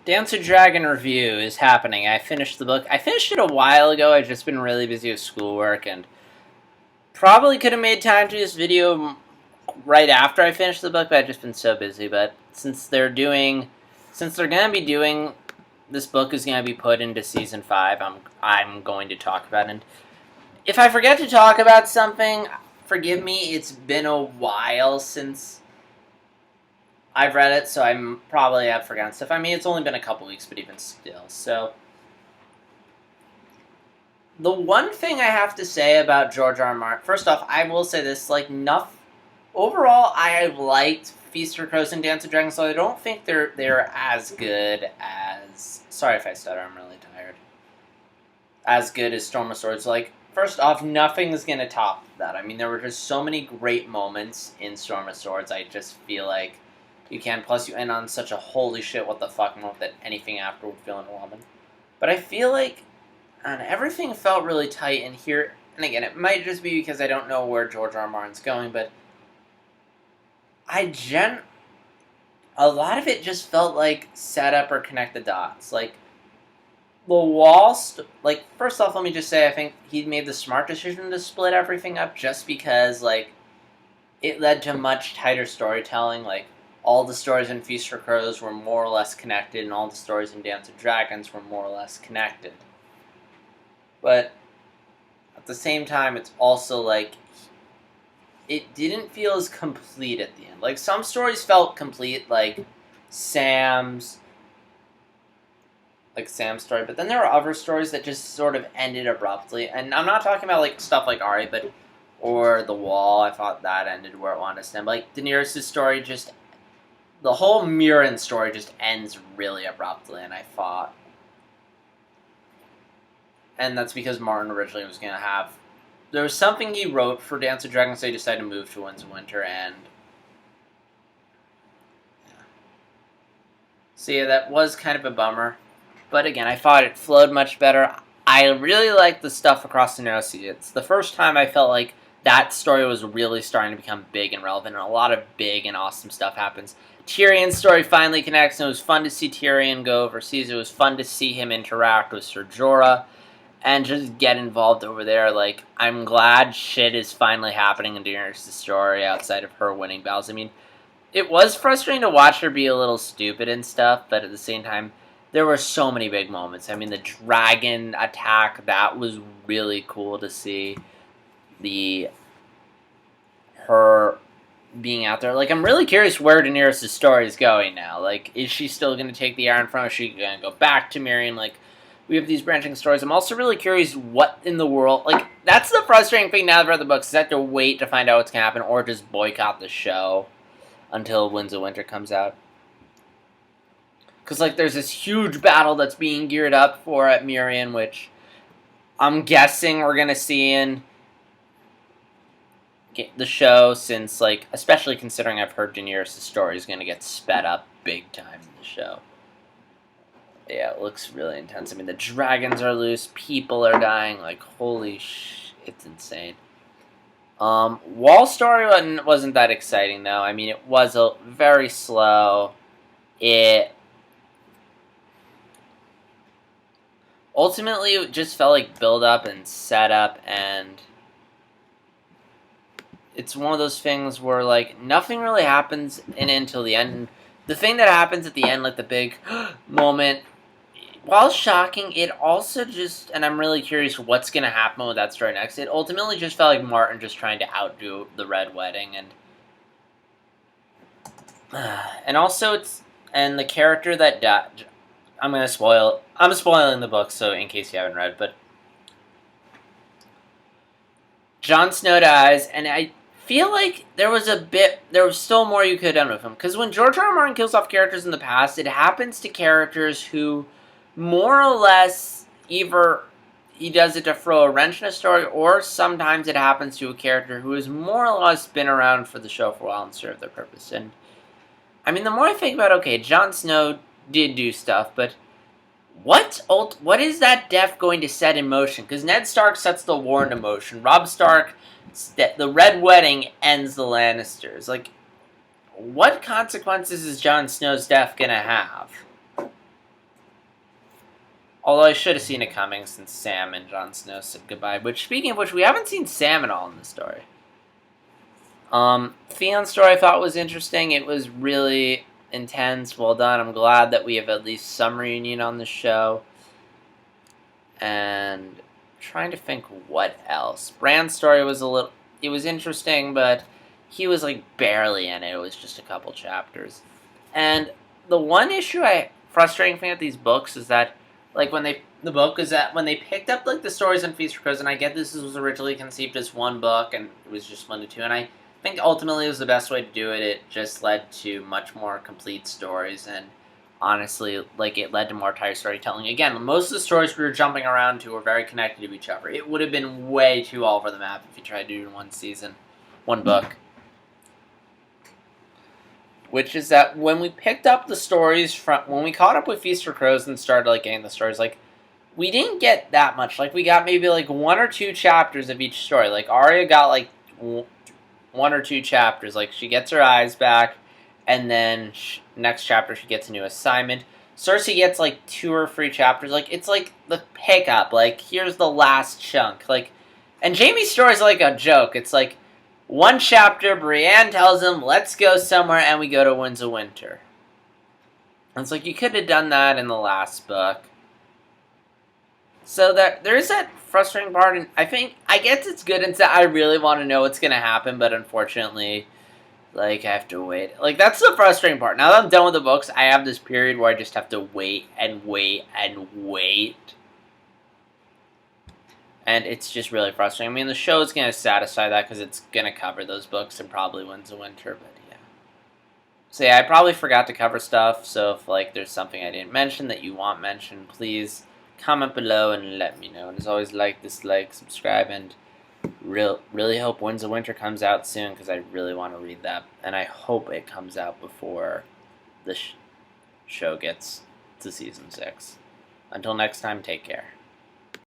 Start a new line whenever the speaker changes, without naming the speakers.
Dance of Dragon review is happening. I finished the book. I finished it a while ago. I've just been really busy with schoolwork and probably could have made time to do this video right after I finished the book, but I've just been so busy. But since they're going to be doing this book is going to be put into season 5, I'm going to talk about it. And if I forget to talk about something, forgive me. It's been a while since I've read it, so I'm probably have forgotten stuff. I mean, it's only been a couple weeks, but even still. So, the one thing I have to say about George R. R. Martin, first off, I will say this, overall, I have liked Feast for Crows and Dance of Dragons, so I don't think they're as good as, sorry if I stutter, I'm really tired, as good as Storm of Swords. First off, nothing's gonna top that. I mean, there were just so many great moments in Storm of Swords, I just feel like you can. Plus, you end on such a holy shit, what the fuck moment that anything after would feel underwhelming. But I feel like everything felt really tight in here. And again, it might just be because I don't know where George R. R. Martin's going, but a lot of it just felt like set up or connect the dots. The wall, first off, let me just say I think he made the smart decision to split everything up just because, it led to much tighter storytelling. All the stories in Feast for Crows were more or less connected, and all the stories in Dance of Dragons were more or less connected. But at the same time, it's also it didn't feel as complete at the end. Some stories felt complete, Sam's story, but then there were other stories that just sort of ended abruptly. And I'm not talking about stuff like Ari, or The Wall. I thought that ended where it wanted to end. Daenerys' story the whole Mirren story just ends really abruptly, and I thought. And that's because Martin originally was going to have. There was something he wrote for Dance of Dragons, so he decided to move to Winds of Winter, and. Yeah. So yeah, that was kind of a bummer. But again, I thought it flowed much better. I really liked the stuff across the Narrow Sea. It's the first time I felt like that story was really starting to become big and relevant, and a lot of big and awesome stuff happens. Tyrion's story finally connects, and it was fun to see Tyrion go overseas. It was fun to see him interact with Ser Jorah and just get involved over there. I'm glad shit is finally happening in Daenerys' story outside of her winning battles. I mean, it was frustrating to watch her be a little stupid and stuff, but at the same time, there were so many big moments. I mean, the dragon attack, that was really cool to see. Her being out there. I'm really curious where Daenerys' story is going now. Is she still going to take the Iron Throne? Is she going to go back to Meereen? We have these branching stories. I'm also really curious what in the world... that's the frustrating thing now that I've read the books, is I have to wait to find out what's going to happen, or just boycott the show until Winds of Winter comes out. Because, there's this huge battle that's being geared up for at Meereen, which I'm guessing we're going to see in the show, since, especially considering I've heard Daenerys' story is going to get sped up big time in the show. Yeah, it looks really intense. I mean, the dragons are loose, people are dying, holy it's insane. Wall story wasn't that exciting, though. I mean, it was very slow. Ultimately, it just felt like build-up and setup, and it's one of those things where, nothing really happens until the end. The thing that happens at the end, the big moment, while shocking, it also just, and I'm really curious what's going to happen with that story next, it ultimately just felt like Martin just trying to outdo the Red Wedding, and also and the character that died, I'm spoiling the book, so in case you haven't read, but Jon Snow dies, and I feel like there was still more you could have done with him. Because when George R. R. Martin kills off characters in the past, it happens to characters who, more or less, either he does it to throw a wrench in a story, or sometimes it happens to a character who has more or less been around for the show for a while and served their purpose. And, I mean, the more I think about, okay, Jon Snow did do stuff, but what is that death going to set in motion? Because Ned Stark sets the war into motion. Robb Stark, the Red Wedding ends the Lannisters. What consequences is Jon Snow's death going to have? Although I should have seen it coming since Sam and Jon Snow said goodbye. Which, speaking of which, we haven't seen Sam at all in the story. Theon's story I thought was interesting. It was really intense, well done. I'm glad that we have at least some reunion on the show. And trying to think what else. Bran's story was it was interesting, but he was like barely in it. It was just a couple chapters. And the one frustrating thing with these books is that, like, when they picked up like the stories in Feast for Crows, and I get this was originally conceived as one book and it was just 1 to 2, and I think ultimately it was the best way to do it. It just led to much more complete stories, and honestly, like, it led to more tight storytelling. Again, most of the stories we were jumping around to were very connected to each other. It would have been way too all over the map if you tried to do it in one season, one book. Which is that when we picked up the stories when we caught up with Feast for Crows and started like getting the stories, like, we didn't get that much. Like, we got maybe like 1 or 2 chapters of each story. Like, Arya got like 1 or 2 chapters. Like, she gets her eyes back, and then next chapter she gets a new assignment. Cersei gets like 2 or 3 chapters. Like, it's like the pickup. Like, here's the last chunk. Like, and Jaime's story is like a joke. It's like 1 chapter, Brienne tells him, let's go somewhere, and we go to Winds of Winter. And it's like, you could have done that in the last book. So there is that frustrating part, and I guess it's good in that I really want to know what's going to happen, but unfortunately, like, I have to wait. Like, that's the frustrating part. Now that I'm done with the books, I have this period where I just have to wait and wait and wait. And it's just really frustrating. I mean, the show is going to satisfy that because it's going to cover those books and probably Winds of Winter, but yeah. So yeah, I probably forgot to cover stuff, so if, like, there's something I didn't mention that you want mentioned, please comment below and let me know. And as always, dislike, subscribe, and really hope Winds of Winter comes out soon because I really want to read that. And I hope it comes out before the show gets to season 6. Until next time, take care.